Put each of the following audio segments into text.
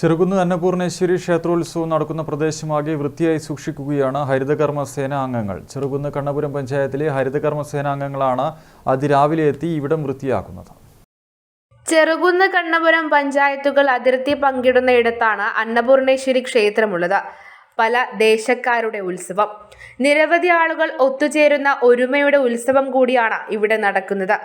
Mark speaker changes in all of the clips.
Speaker 1: ചെറുകുന്ന് അന്നപൂർണേശ്വരി ക്ഷേത്രോത്സവം നടക്കുന്ന പ്രദേശമാകെ വൃത്തിയായി സൂക്ഷിക്കുകയാണ് ഹരിതകർമ്മ സേന അംഗങ്ങൾ. ചെറുകുന്ന് കണ്ണപുരം പഞ്ചായത്തിലെ ഹരിതകർമ്മ സേനാംഗങ്ങളാണ് അതിരാവിലെ എത്തി ഇവിടം വൃത്തിയാക്കുന്നത്.
Speaker 2: ചെറുകുന്ന് കണ്ണപുരം പഞ്ചായത്തുകൾ അതിർത്തി പങ്കിടുന്ന ഇടത്താണ് അന്നപൂർണേശ്വരി ക്ഷേത്രമുള്ളത്. പല ദേശക്കാരുടെ ഉത്സവം. നിരവധി ആളുകൾ ഒത്തുചേരുന്ന ഒരുമയുടെ ഉത്സവം കൂടിയാണ് ഇവിടെ നടക്കുന്നത്.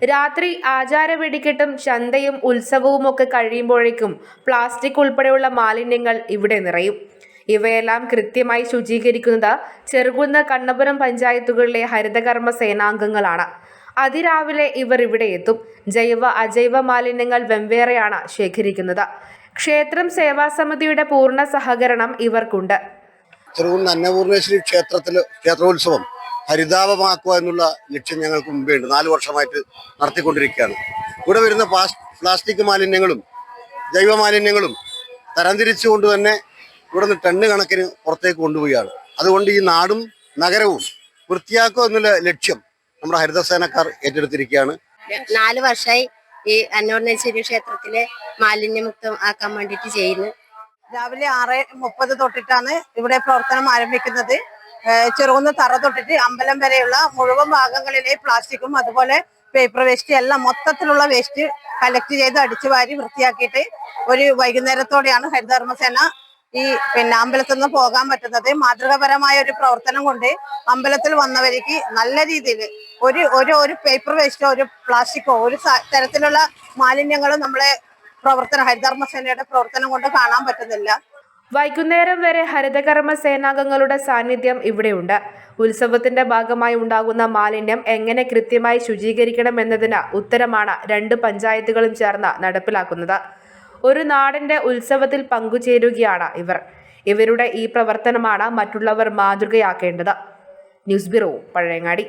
Speaker 2: രാത്രി ആചാര വെടിക്കെട്ടും ചന്തയും ഉത്സവവുമൊക്കെ കഴിയുമ്പോഴേക്കും പ്ലാസ്റ്റിക് ഉൾപ്പെടെയുള്ള മാലിന്യങ്ങൾ ഇവിടെ നിറയും. ഇവയെല്ലാം കൃത്യമായി ശുചീകരിക്കുന്നത് ചെറുകുന്ന് കണ്ണപുരം പഞ്ചായത്തുകളിലെ ഹരിതകർമ്മ സേനാംഗങ്ങളാണ്. അതിരാവിലെ ഇവർ ഇവിടെ എത്തും. ജൈവ അജൈവ മാലിന്യങ്ങൾ വെവ്വേറെയാണ് ശേഖരിക്കുന്നത്. ക്ഷേത്രം സേവാസമിതിയുടെ പൂർണ്ണ സഹകരണം ഇവർക്കുണ്ട്.
Speaker 3: ചെറുകുന്ന് അന്നപൂർണേശ്വരി ക്ഷേത്രോത്സവം ഹരിതാപമാക്കുക എന്നുള്ള ലക്ഷ്യം ഞങ്ങൾക്ക് മുമ്പേ ഉണ്ട്. 4 വർഷമായിട്ട് നടത്തിക്കൊണ്ടിരിക്കുകയാണ്. ഇവിടെ വരുന്ന പ്ലാസ്റ്റിക് മാലിന്യങ്ങളും ജൈവ മാലിന്യങ്ങളും തരംതിരിച്ചുകൊണ്ട് തന്നെ ഇവിടെ നിന്ന് ടണ്ണ് കണക്കിന് പുറത്തേക്ക് കൊണ്ടുപോവുകയാണ്. അതുകൊണ്ട് ഈ നാടും നഗരവും വൃത്തിയാക്കുക എന്നുള്ള ലക്ഷ്യം നമ്മുടെ ഹരിതസേനക്കാർ ഏറ്റെടുത്തിരിക്കുകയാണ്.
Speaker 4: 4 വർഷമായി ഈ അന്നപൂർണേശ്വരി ക്ഷേത്രത്തിലെ മാലിന്യമുക്തം ആക്കാൻ വേണ്ടിയിട്ട് ചെയ്യുന്നു.
Speaker 5: രാവിലെ 6:30 തൊട്ടിട്ടാണ് ഇവിടെ പ്രവർത്തനം ആരംഭിക്കുന്നത്. ചെറുകുന്ന് തറ തൊട്ടിട്ട് അമ്പലം വരെയുള്ള മുഴുവൻ ഭാഗങ്ങളിലെ പ്ലാസ്റ്റിക്കും അതുപോലെ പേപ്പർ വേസ്റ്റ് എല്ലാം മൊത്തത്തിലുള്ള വേസ്റ്റ് കളക്ട് ചെയ്ത് അടിച്ചു വാരി വൃത്തിയാക്കിയിട്ട് ഒരു വൈകുന്നേരത്തോടെയാണ് ഹരിതകർമ്മസേന ഈ അമ്പലത്തിൽ നിന്ന് പോകാൻ പറ്റുന്നത്. മാതൃകാപരമായ ഒരു പ്രവർത്തനം കൊണ്ട് അമ്പലത്തിൽ വന്നവർക്ക് നല്ല രീതിയിൽ ഒരു പേപ്പർ വേസ്റ്റോ ഒരു പ്ലാസ്റ്റിക്കോ ഒരു തരത്തിലുള്ള മാലിന്യങ്ങളും നമ്മളെ ഹരിതകർമ്മസേനയുടെ പ്രവർത്തനം കൊണ്ട് കാണാൻ പറ്റുന്നില്ല.
Speaker 2: വൈകുന്നേരം വരെ ഹരിതകർമ്മ സേനാംഗങ്ങളുടെ സാന്നിധ്യം ഇവിടെയുണ്ട്. ഉത്സവത്തിന്റെ ഭാഗമായി ഉണ്ടാകുന്ന മാലിന്യം എങ്ങനെ കൃത്യമായി ശുചീകരിക്കണം എന്നതിന് ഉത്തരമാണ് 2 പഞ്ചായത്തുകളും ചേർന്ന് നടപ്പിലാക്കുന്നത്. ഒരു നാടിന്റെ ഉത്സവത്തിൽ പങ്കുചേരുകയാണ് ഇവർ. ഇവരുടെ ഈ പ്രവർത്തനമാണ് മറ്റുള്ളവർ മാതൃകയാക്കേണ്ടത്. News bureau, Pazhayangadi.